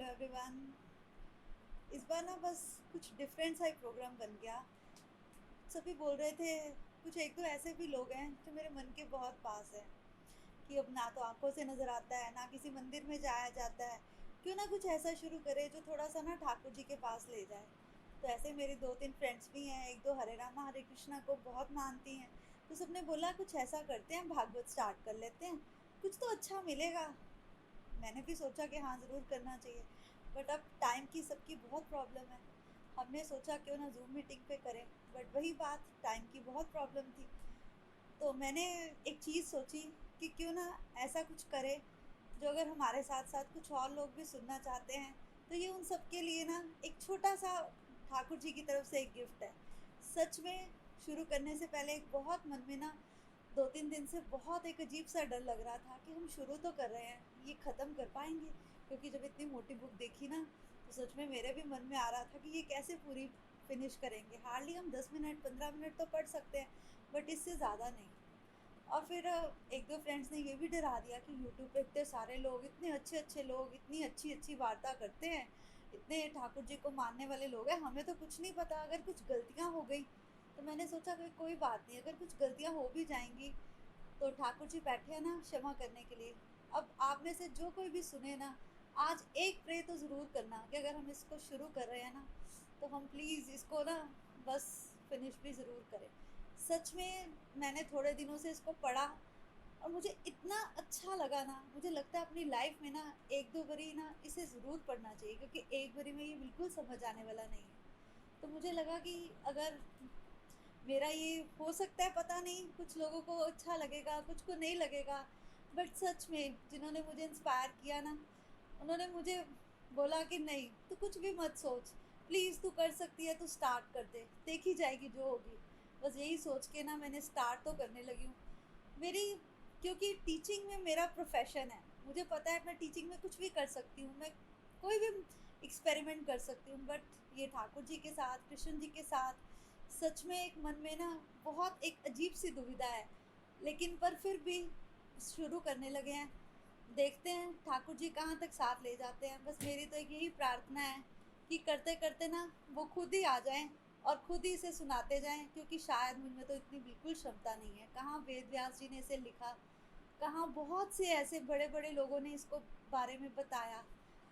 Hello everyone. इस बार ना बस कुछ डिफरेंट सा एक प्रोग्राम बन गया। सभी बोल रहे थे, कुछ एक दो ऐसे भी लोग हैं जो मेरे मन के बहुत पास हैं कि अब ना तो आंखों से नज़र आता है ना किसी मंदिर में जाया जाता है। क्यों ना कुछ ऐसा शुरू करे जो थोड़ा सा ना ठाकुर जी के पास ले जाए। तो ऐसे मेरी दो तीन फ्रेंड्स भी हैं, एक दो हरे रामा हरे कृष्णा को बहुत मानती हैं। तो सबने बोला कुछ ऐसा करते हैं, भागवत स्टार्ट कर लेते हैं, कुछ तो अच्छा मिलेगा। मैंने भी सोचा कि हाँ ज़रूर करना चाहिए, बट अब टाइम की सबकी बहुत प्रॉब्लम है। हमने सोचा क्यों ना ज़ूम मीटिंग पे करें, बट वही बात, टाइम की बहुत प्रॉब्लम थी। तो मैंने एक चीज़ सोची कि क्यों ना ऐसा कुछ करें जो अगर हमारे साथ साथ कुछ और लोग भी सुनना चाहते हैं तो ये उन सब के लिए ना एक छोटा सा ठाकुर जी की तरफ से एक गिफ्ट है। सच में शुरू करने से पहले एक बहुत मन में ना 2-3 दिन से बहुत एक अजीब-सा डर लग रहा था कि हम शुरू तो कर रहे हैं, ये ख़त्म कर पाएँगे? क्योंकि जब इतनी मोटी बुक देखी ना, तो सच में मेरे भी मन में आ रहा था कि ये कैसे पूरी फ़िनिश करेंगे? हार्डली हम 10 मिनट, 15 मिनट तो पढ़ सकते हैं, बट इससे ज़्यादा नहीं। और फिर 1-2 फ्रेंड्स ने ये भी डरा दिया कि यूट्यूब पे इतने सारे लोग, इतने अच्छे-अच्छे लोग, इतनी अच्छी-अच्छी वार्ता करते हैं, इतने ठाकुर जी को मानने वाले लोग हैं, हमें तो कुछ नहीं पता, अगर कुछ गलतियाँ हो गई, तो मैंने सोचा कि कोई बात नहीं, अगर कुछ गलतियाँ हो भी जाएँगी, तो ठाकुर जी बैठे हैं ना क्षमा करने के लिए। अब आप में से जो कोई भी सुने ना, आज एक प्रे तो ज़रूर करना कि अगर हम इसको शुरू कर रहे हैं ना, तो हम प्लीज़ इसको ना बस फिनिश भी ज़रूर करें। सच में मैंने थोड़े दिनों से इसको पढ़ा और मुझे इतना अच्छा लगा ना, मुझे लगता है अपनी लाइफ़ में ना 1-2 बारी ना इसे ज़रूर पढ़ना चाहिए, क्योंकि एक बारी में ये बिल्कुल समझ आने वाला नहीं है। तो मुझे लगा कि अगर मेरा ये हो सकता है, पता नहीं कुछ लोगों को अच्छा लगेगा, कुछ को नहीं लगेगा, बट सच में जिन्होंने मुझे इंस्पायर किया ना, उन्होंने मुझे बोला कि नहीं तू कुछ भी मत सोच, प्लीज़ तू कर सकती है, तू स्टार्ट कर दे, देखी जाएगी जो होगी। बस यही सोच के ना मैंने स्टार्ट तो करने लगी हूँ। मेरी क्योंकि टीचिंग में मेरा प्रोफ़ेशन है, मुझे पता है मैं टीचिंग में कुछ भी कर सकती हूँ, मैं कोई भी एक्सपेरिमेंट कर सकती हूँ, बट ये ठाकुर जी के साथ, कृष्ण जी के साथ सच में एक मन में ना बहुत एक अजीब-सी दुविधा है। लेकिन पर फिर भी शुरू करने लगे हैं, देखते हैं ठाकुर जी कहाँ तक साथ ले जाते हैं। बस मेरी तो एक यही प्रार्थना है कि करते-करते ना वो खुद ही आ जाएँ और खुद ही इसे सुनाते जाएँ, क्योंकि शायद मुझ में तो इतनी बिल्कुल क्षमता नहीं है। कहाँ वेद व्यास जी ने इसे लिखा, कहाँ बहुत से ऐसे बड़े-बड़े लोगों ने इसको बारे में बताया,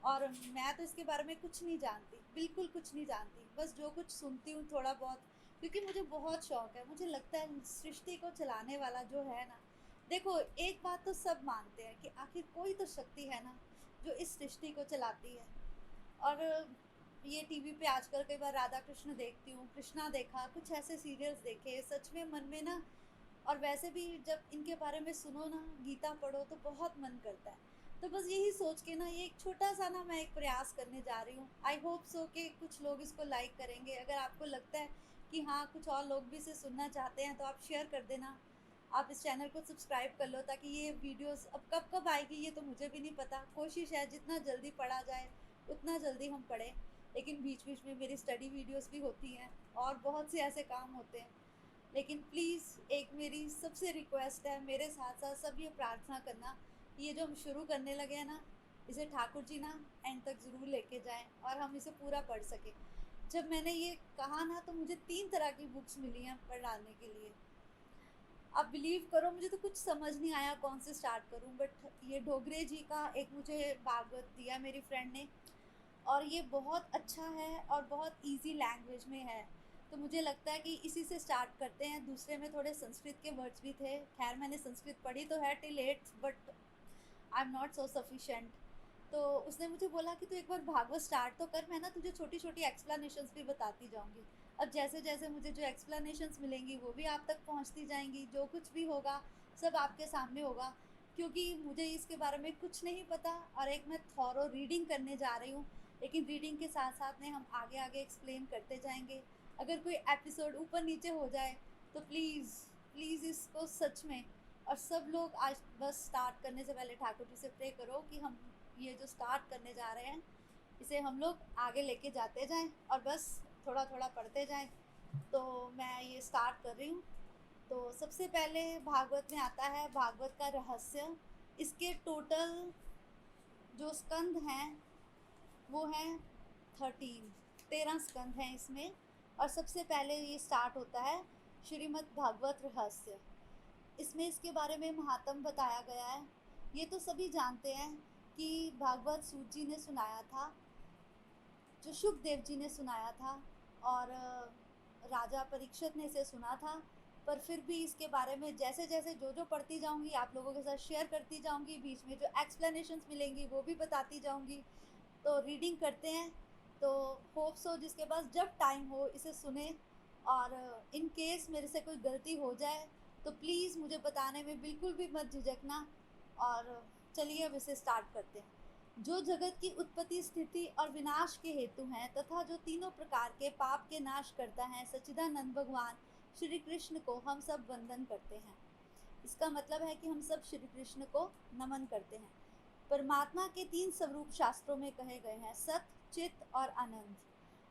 और मैं तो इसके बारे में कुछ नहीं जानती, बिल्कुल कुछ नहीं जानती। बस जो कुछ सुनती हूँ थोड़ा बहुत, क्योंकि मुझे बहुत शौक है। मुझे लगता है सृष्टि को चलाने वाला जो है ना, देखो एक बात तो सब मानते हैं कि आखिर कोई तो शक्ति है ना, जो इस सृष्टि को चलाती है। और ये टीवी पे आजकल कई बार राधा कृष्ण देखती हूँ, कृष्णा देखा, कुछ ऐसे सीरियल्स देखे, सच में मन में ना, और वैसे भी जब इनके बारे में सुनो ना, गीता पढ़ो तो बहुत मन करता है। तो बस यही सोच के ना ये एक छोटा-सा ना मैं एक प्रयास करने जा रही हूँ। आई होप सो कि कुछ लोग इसको लाइक करेंगे। अगर आपको लगता है कि हाँ, कुछ और लोग भी इसे सुनना चाहते हैं तो आप शेयर कर देना। आप इस चैनल को सब्सक्राइब कर लो ताकि ये वीडियोज़ अब कब-कब आएगी ये तो मुझे भी नहीं पता। कोशिश है जितना जल्दी पढ़ा जाए, उतना जल्दी हम पढ़ें। लेकिन बीच-बीच में मेरी स्टडी वीडियोज़ भी होती हैं और बहुत से ऐसे काम होते हैं। लेकिन प्लीज़ एक मेरी सबसे रिक्वेस्ट है, मेरे साथ-साथ सब ये प्रार्थना करना कि ये जो हम शुरू करने लगे हैं ना, इसे ठाकुर जी ना एंड तक ज़रूर लेके जाएँ और हम इसे पूरा पढ़ सकें। जब मैंने ये कहा ना तो मुझे 3 तरह की बुक्स मिली हैं पढ़ाने के लिए। आप बिलीव करो मुझे तो कुछ समझ नहीं आया कौन से स्टार्ट करूँ, बट ये डोगरे जी का एक मुझे भागवत दिया मेरी फ्रेंड ने, और ये बहुत अच्छा है और बहुत ईज़ी लैंग्वेज में है। तो मुझे लगता है कि इसी से स्टार्ट करते हैं। दूसरे में थोड़े संस्कृत के वर्ड्स भी थे। ख़ैर मैंने संस्कृत पढ़ी तो है till 8th, but I am not so sufficient. तो उसने मुझे बोला कि तू एक बार भागवत स्टार्ट तो कर, मैं ना तुझे छोटी-छोटी एक्सप्लेनेशंस भी बताती जाऊँगी। अब जैसे-जैसे मुझे जो एक्सप्लेनेशंस मिलेंगी वो भी आप तक पहुँचती जाएँगी, जो कुछ भी होगा सब आपके सामने होगा। क्योंकि मुझे इसके बारे में कुछ नहीं पता और एक मैं थॉरो रीडिंग करने जा रही हूँ, लेकिन रीडिंग के साथ-साथ में हम आगे-आगे एक्सप्लेन करते जाएँगे। अगर कोई एपिसोड ऊपर-नीचे हो जाए तो प्लीज़, प्लीज़ इसको सच में, और सब लोग आज बस स्टार्ट करने से पहले ठाकुर जी से प्रे करो कि हम ये जो स्टार्ट करने जा रहे हैं, इसे हम लोग आगे लेके जाते जाएँ और बस थोड़ा-थोड़ा पढ़ते जाएँ। तो मैं ये स्टार्ट कर रही हूँ। तो सबसे पहले भागवत में आता है भागवत का रहस्य। इसके टोटल जो स्कंद हैं वो हैं 13 स्कंद हैं इसमें। और सबसे पहले ये स्टार्ट होता है श्रीमद् भागवत रहस्य। इसमें इसके बारे में महात्म बताया गया है। ये तो सभी जानते हैं कि भागवत सूत जी ने सुनाया था, जो शुकदेव जी ने सुनाया था, और राजा परीक्षित ने इसे सुना था। पर फिर भी इसके बारे में जैसे जैसे जो पढ़ती जाऊंगी आप लोगों के साथ शेयर करती जाऊंगी, बीच में जो एक्सप्लेनेशंस मिलेंगी वो भी बताती जाऊंगी। तो रीडिंग करते हैं। तो होप सो जिसके पास जब टाइम हो इसे सुने, और इन केस मेरे से कोई गलती हो जाए तो प्लीज़ मुझे बताने में बिल्कुल भी मत झिझकना। और चलिए अब इसे स्टार्ट करते हैं। जो जगत की उत्पत्ति, स्थिति और विनाश के हेतु हैं तथा जो तीनों प्रकार के पाप के नाश करता है, सच्चिदानंद भगवान श्री कृष्ण को हम सब वंदन करते हैं। इसका मतलब है कि हम सब श्री कृष्ण को नमन करते हैं। परमात्मा के 3 स्वरूप शास्त्रों में कहे गए हैं, सत, चित और आनंद।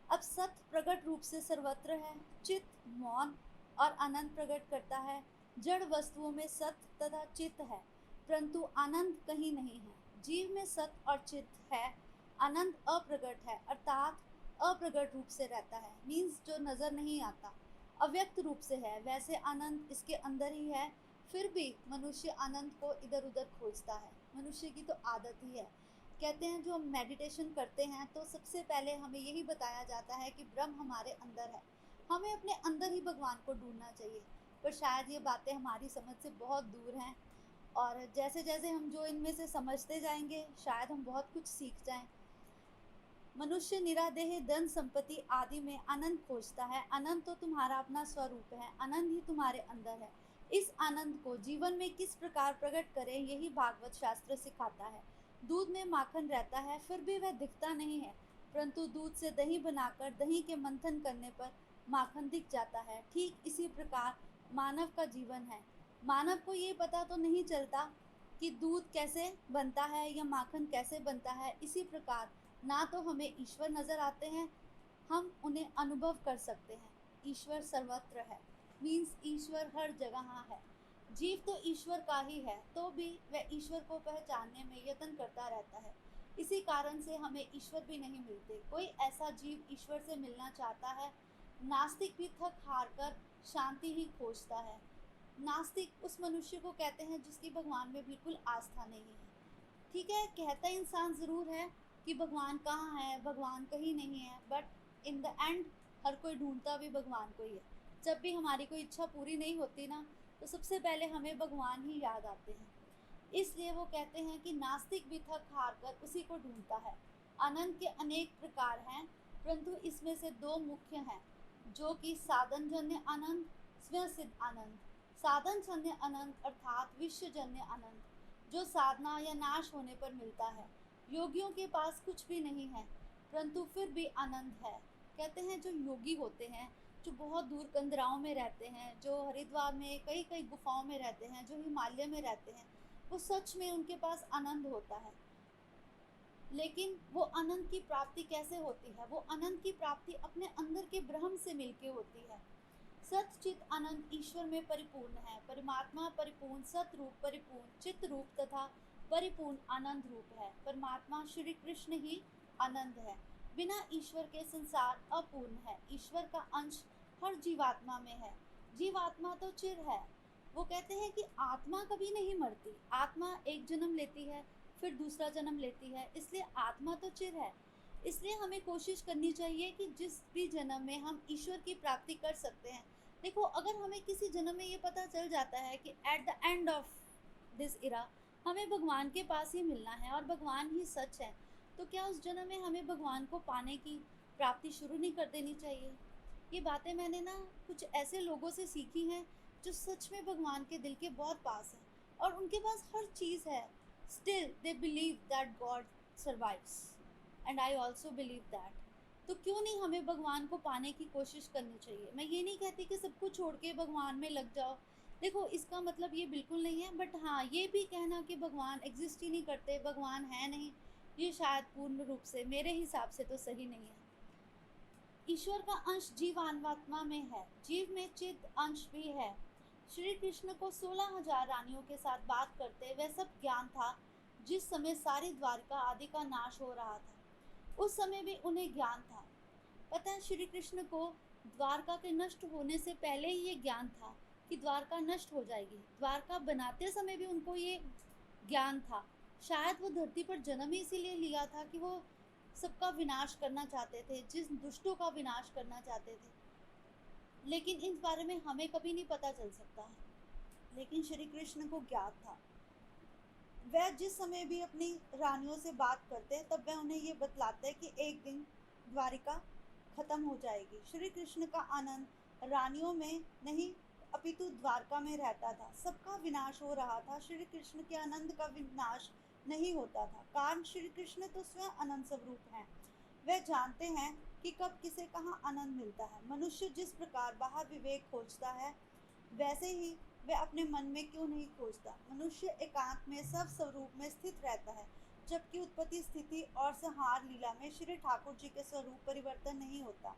अब सत प्रकट रूप से सर्वत्र है, चित मौन और आनंद प्रकट करता है। जड़ वस्तुओं में सत तथा चित है, परंतु आनंद कहीं नहीं है। जीव में सत और चित है, आनंद अप्रकट है, अर्थात अप्रकट रूप से रहता है, मीन्स जो नजर नहीं आता, अव्यक्त रूप से है। वैसे आनंद इसके अंदर ही है, फिर भी मनुष्य आनंद को इधर उधर खोजता है। मनुष्य की तो आदत ही है। कहते हैं जो हम मेडिटेशन करते हैं तो सबसे पहले हमें यही बताया जाता है कि ब्रह्म हमारे अंदर है, हमें अपने अंदर ही भगवान को ढूंढना चाहिए। पर शायद ये बातें हमारी समझ से बहुत दूर हैं, और जैसे जैसे हम जो इनमें से समझते जाएंगे शायद हम बहुत कुछ सीख जाएं। मनुष्य निरादेह धन संपत्ति आदि में आनंद खोजता है। आनंद तो तुम्हारा अपना स्वरूप है, आनंद ही तुम्हारे अंदर है। इस आनंद को जीवन में किस प्रकार प्रकट करें, यही भागवत शास्त्र सिखाता है। दूध में माखन रहता है, फिर भी वह दिखता नहीं है, परंतु दूध से दही बनाकर दही के मंथन करने पर माखन दिख जाता है। ठीक इसी प्रकार मानव का जीवन है। मानव को ये पता तो नहीं चलता कि दूध कैसे बनता है या माखन कैसे बनता है। इसी प्रकार ना तो हमें ईश्वर नज़र आते हैं, हम उन्हें अनुभव कर सकते हैं। ईश्वर सर्वत्र है, मीन्स ईश्वर हर जगह है। जीव तो ईश्वर का ही है, तो भी वह ईश्वर को पहचानने में यत्न करता रहता है। इसी कारण से हमें ईश्वर भी नहीं मिलते। कोई ऐसा जीव ईश्वर से मिलना चाहता है। नास्तिक भी थक हार कर शांति ही खोजता है। नास्तिक उस मनुष्य को कहते हैं जिसकी भगवान में बिल्कुल आस्था नहीं है। ठीक है, कहता इंसान ज़रूर है कि भगवान कहाँ है, भगवान कहीं नहीं है, बट इन द एंड हर कोई ढूंढता भी भगवान को ही है। जब भी हमारी कोई इच्छा पूरी नहीं होती ना, तो सबसे पहले हमें भगवान ही याद आते हैं। इसलिए वो कहते हैं कि नास्तिक भी थक हार कर उसी को ढूंढता है। आनंद के अनेक प्रकार हैं, परंतु इसमें से 2 मुख्य हैं, जो कि साधनजन्य आनंद, स्वयं सिद्ध आनंद। साधनजन्य आनंद अर्थात विश्वजन्य आनंद, जो साधना या नाश होने पर मिलता है। योगियों के पास कुछ भी नहीं है, परंतु फिर भी आनंद है। कहते हैं जो योगी होते हैं, जो बहुत दूर कंदराओं में रहते हैं, जो हरिद्वार में कई कई गुफाओं में रहते हैं, जो हिमालय में रहते हैं, वो सच में उनके पास आनंद होता है। लेकिन वो आनंद की प्राप्ति कैसे होती है? वो आनंद की प्राप्ति अपने अंदर के ब्रह्म से मिलके होती है। सच्चित आनंद ईश्वर में परिपूर्ण है। परमात्मा परिपूर्ण सत रूप, परिपूर्ण चित्त रूप तथा परिपूर्ण आनंद रूप है। परमात्मा श्री कृष्ण ही आनंद है। बिना ईश्वर के संसार अपूर्ण है। ईश्वर का अंश हर जीवात्मा में है। जीवात्मा तो चिर है। वो कहते हैं कि आत्मा कभी नहीं मरती। आत्मा एक जन्म लेती है, फिर दूसरा जन्म लेती है, इसलिए आत्मा तो चिर है। इसलिए हमें कोशिश करनी चाहिए कि जिस भी जन्म में हम ईश्वर की प्राप्ति कर सकते हैं। देखो, अगर हमें किसी जन्म में ये पता चल जाता है कि at the end of this इरा हमें भगवान के पास ही मिलना है और भगवान ही सच है, तो क्या उस जन्म में हमें भगवान को पाने की प्राप्ति शुरू नहीं कर देनी चाहिए? ये बातें मैंने ना कुछ ऐसे लोगों से सीखी हैं जो सच में भगवान के दिल के बहुत पास हैं, और उनके पास हर चीज़ है, still they believe that God survives, and I also believe that. तो क्यों नहीं हमें भगवान को पाने की कोशिश करनी चाहिए? मैं ये नहीं कहती कि सब कुछ छोड़ के भगवान में लग जाओ, देखो इसका मतलब ये बिल्कुल नहीं है, बट हाँ, ये भी कहना कि भगवान एग्जिस्ट ही नहीं करते, भगवान है नहीं, ये शायद पूर्ण रूप से मेरे हिसाब से तो सही नहीं है। ईश्वर का अंश जीवात्मा में है, जीव में चित्त अंश भी है। श्री कृष्ण को 16,000 रानियों के साथ बात करते वह सब ज्ञान था जिस समय सारी द्वारिका आदि का नाश हो रहा था। उस समय भी उन्हें ज्ञान था। पता है, श्री कृष्ण को द्वारका के नष्ट होने से पहले ही ये ज्ञान था कि द्वारका नष्ट हो जाएगी। द्वारका बनाते समय भी उनको ये ज्ञान था। शायद वो धरती पर जन्म ही इसीलिए लिया था कि वो सबका विनाश करना चाहते थे, जिस दुष्टों का विनाश करना चाहते थे। लेकिन इस बारे में हमें कभी नहीं पता चल सकता है, लेकिन श्री कृष्ण को ज्ञात था। वह जिस समय भी अपनी रानियों से बात करते तब वह उन्हें ये बतलाते कि एक दिन द्वारिका खत्म हो जाएगी। श्री कृष्ण का आनंद रानियों में नहीं अपितु द्वारका में रहता था। सबका विनाश हो रहा था, श्री कृष्ण के आनंद का विनाश नहीं होता था। कारण श्री कृष्ण तो स्वयं आनंद स्वरूप हैं। वह जानते हैं कि कब किसे कहाँ आनंद मिलता है। मनुष्य जिस प्रकार बाहर विवेक खोजता है, वैसे ही वह अपने मन में क्यों नहीं खोजता। मनुष्य एकांत में सब स्वरूप में स्थित रहता है, जबकि उत्पत्ति स्थिति और संहार लीला में श्री ठाकुर जी के स्वरूप परिवर्तन नहीं होता।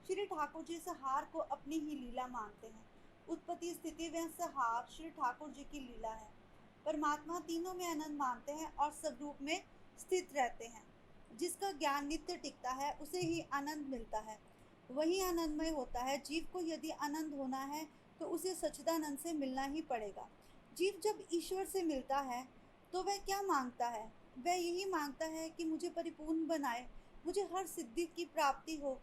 श्री ठाकुर जी संहार को अपनी ही लीला मानते हैं। उत्पत्ति स्थिति व संहार श्री ठाकुर जी की लीला है। परमात्मा तीनों में आनंद मानते हैं और स्वरूप में स्थित रहते हैं। जिसका ज्ञान नित्य टिकता है उसे ही आनंद मिलता है, वही आनंदमय होता है। जीव को यदि आनंद होना है तो उसे सच्चिदानंद से मिलना ही पड़ेगा। जीव जब ईश्वर से मिलता है तो वह क्या मांगता है? वह यही मांगता है कि मुझे परिपूर्ण बनाए, मुझे हर सिद्धि की प्राप्ति हो।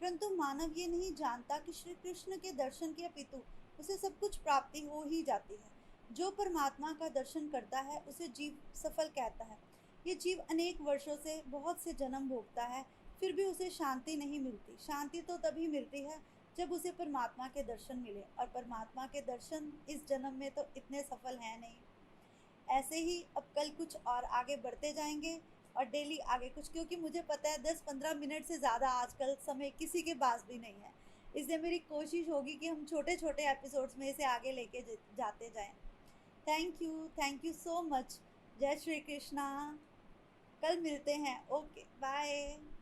परंतु मानव ये नहीं जानता कि श्री कृष्ण के दर्शन के अपितु उसे सब कुछ प्राप्ति हो ही जाती है। जो परमात्मा का दर्शन करता है उसे जीव सफल कहता है। ये जीव अनेक वर्षों से बहुत से जन्म भोगता है, फिर भी उसे शांति नहीं मिलती। शांति तो तभी मिलती है जब उसे परमात्मा के दर्शन मिले, और परमात्मा के दर्शन इस जन्म में तो इतने सफल हैं नहीं। ऐसे ही अब कल कुछ और आगे बढ़ते जाएंगे और डेली आगे कुछ, क्योंकि मुझे पता है 10-15 मिनट से ज़्यादा आजकल समय किसी के पास भी नहीं है। इसलिए मेरी कोशिश होगी कि हम छोटे छोटे एपिसोड्स में इसे आगे लेके जाते जाएं। Thank you so much. जय श्री कृष्णा। कल मिलते हैं। Okay, bye.